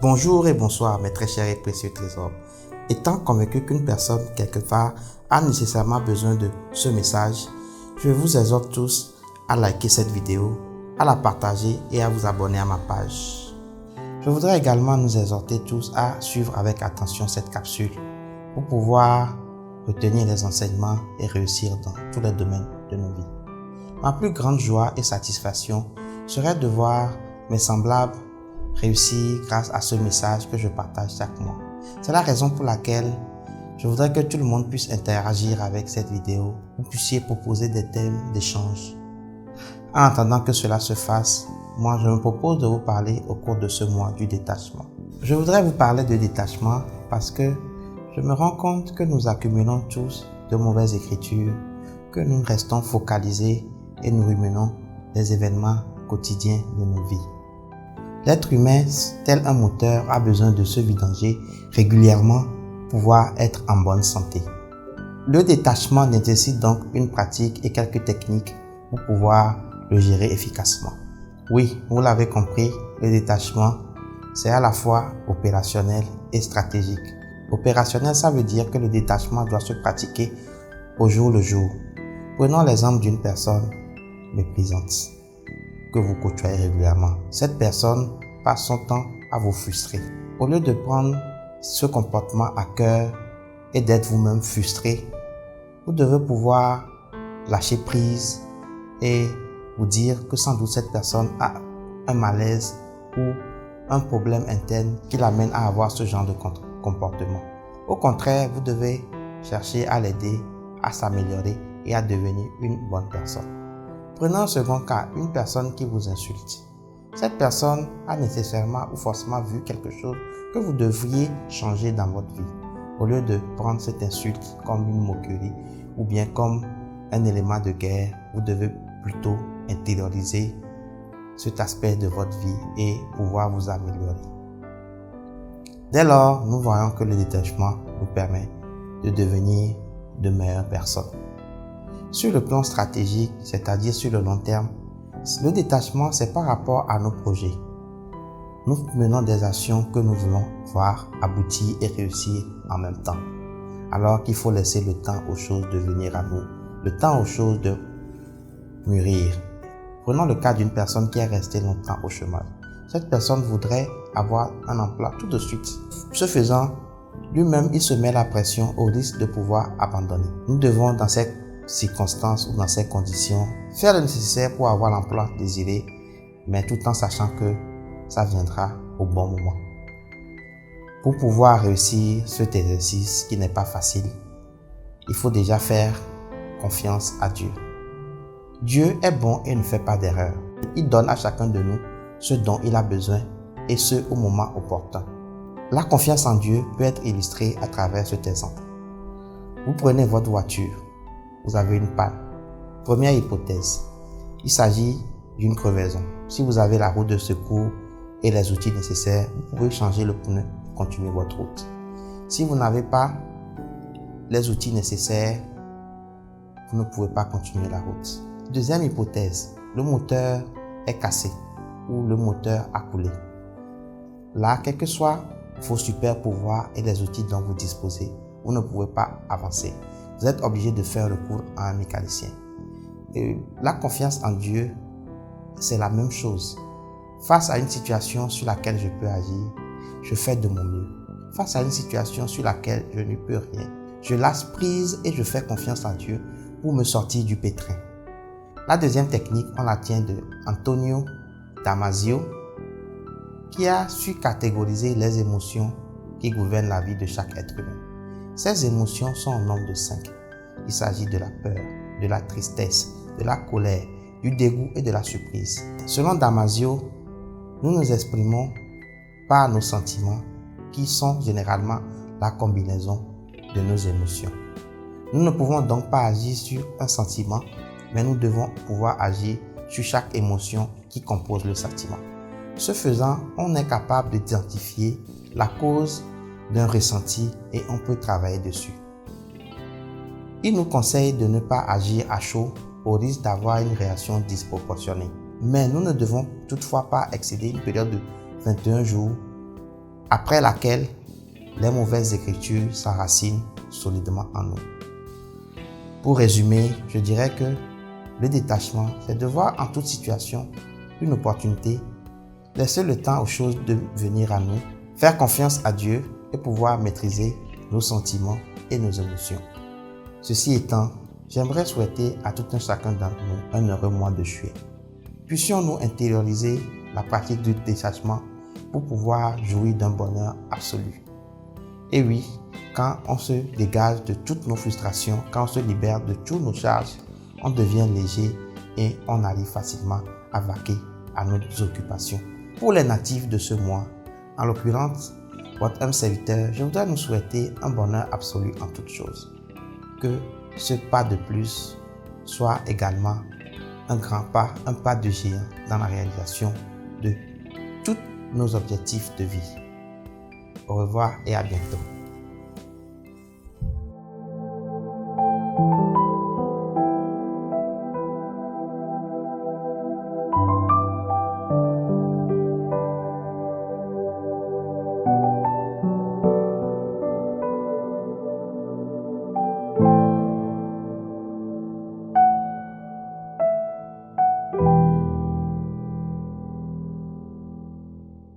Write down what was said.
Bonjour et bonsoir mes très chers et précieux trésors. Étant convaincu qu'une personne quelque part a nécessairement besoin de ce message, je vous exhorte tous à liker cette vidéo, à la partager et à vous abonner à ma page. Je voudrais également nous exhorter tous à suivre avec attention cette capsule pour pouvoir retenir les enseignements et réussir dans tous les domaines de nos vies. Ma plus grande joie et satisfaction serait de voir mes semblables réussir grâce à ce message que je partage chaque mois. C'est la raison pour laquelle je voudrais que tout le monde puisse interagir avec cette vidéo. Vous puissiez proposer des thèmes d'échange. En attendant que cela se fasse, moi je me propose de vous parler au cours de ce mois du détachement. Je voudrais vous parler de détachement parce que je me rends compte que nous accumulons tous de mauvaises écritures, que nous restons focalisés et nous ruminons les événements quotidiens de nos vies. L'être humain, tel un moteur, a besoin de se vidanger régulièrement pour pouvoir être en bonne santé. Le détachement nécessite donc une pratique et quelques techniques pour pouvoir le gérer efficacement. Oui, vous l'avez compris, le détachement, c'est à la fois opérationnel et stratégique. Opérationnel, ça veut dire que le détachement doit se pratiquer au jour le jour. Prenons l'exemple d'une personne méprisante que vous côtoyez régulièrement. Cette personne passe son temps à vous frustrer. Au lieu de prendre ce comportement à cœur et d'être vous-même frustré, vous devez pouvoir lâcher prise et vous dire que sans doute cette personne a un malaise ou un problème interne qui l'amène à avoir ce genre de comportement. Au contraire, vous devez chercher à l'aider à s'améliorer et à devenir une bonne personne. Prenons un second cas, une personne qui vous insulte. Cette personne a nécessairement ou forcément vu quelque chose que vous devriez changer dans votre vie. Au lieu de prendre cette insulte comme une moquerie ou bien comme un élément de guerre, vous devez plutôt intérioriser cet aspect de votre vie et pouvoir vous améliorer. Dès lors, nous voyons que le détachement nous permet de devenir de meilleures personnes. Sur le plan stratégique, c'est-à-dire sur le long terme, le détachement, c'est par rapport à nos projets. Nous menons des actions que nous voulons voir aboutir et réussir en même temps. Alors qu'il faut laisser le temps aux choses de venir à nous, le temps aux choses de mûrir. Prenons le cas d'une personne qui est restée longtemps au chômage. Cette personne voudrait avoir un emploi tout de suite. Ce faisant, lui-même, il se met la pression au risque de pouvoir abandonner. Nous devons, dans cette circonstances ou dans ces conditions, faire le nécessaire pour avoir l'emploi désiré, mais tout en sachant que ça viendra au bon moment. Pour pouvoir réussir cet exercice qui n'est pas facile, il faut déjà faire confiance à Dieu. Dieu est bon et ne fait pas d'erreur. Il donne à chacun de nous ce dont il a besoin et ce au moment opportun. La confiance en Dieu peut être illustrée à travers cet exemple. Vous prenez votre voiture. Vous avez une panne. Première hypothèse, il s'agit d'une crevaison. Si vous avez la roue de secours et les outils nécessaires, vous pouvez changer le pneu et continuer votre route. Si vous n'avez pas les outils nécessaires, vous ne pouvez pas continuer la route. Deuxième hypothèse, le moteur est cassé ou le moteur a coulé. Là, quels que soient vos super pouvoirs et les outils dont vous disposez, vous ne pouvez pas avancer. Vous êtes obligé de faire recours à un mécanicien. Et la confiance en Dieu, c'est la même chose. Face à une situation sur laquelle je peux agir, je fais de mon mieux. Face à une situation sur laquelle je ne peux rien, je lâche prise et je fais confiance en Dieu pour me sortir du pétrin. La deuxième technique, on la tient de Antonio Damasio, qui a su catégoriser les émotions qui gouvernent la vie de chaque être humain. Ces émotions sont au nombre de 5. Il s'agit de la peur, de la tristesse, de la colère, du dégoût et de la surprise. Selon Damasio, nous nous exprimons par nos sentiments qui sont généralement la combinaison de nos émotions. Nous ne pouvons donc pas agir sur un sentiment, mais nous devons pouvoir agir sur chaque émotion qui compose le sentiment. Ce faisant, on est capable d'identifier la cause d'un ressenti et on peut travailler dessus. Il nous conseille de ne pas agir à chaud au risque d'avoir une réaction disproportionnée. Mais nous ne devons toutefois pas excéder une période de 21 jours après laquelle les mauvaises écritures s'enracinent solidement en nous. Pour résumer, je dirais que le détachement, c'est de voir en toute situation une opportunité, laisser le temps aux choses de venir à nous, faire confiance à Dieu et pouvoir maîtriser nos sentiments et nos émotions. Ceci étant, j'aimerais souhaiter à tout un chacun d'entre nous un heureux mois de juillet. Puissions-nous intérioriser la pratique du détachement pour pouvoir jouir d'un bonheur absolu. Et oui, quand on se dégage de toutes nos frustrations, quand on se libère de toutes nos charges, on devient léger et on arrive facilement à vaquer à nos occupations. Pour les natifs de ce mois, en l'occurrence, votre humble serviteur, je voudrais nous souhaiter un bonheur absolu en toutes choses. Que ce pas de plus soit également un grand pas, un pas de géant dans la réalisation de tous nos objectifs de vie. Au revoir et à bientôt.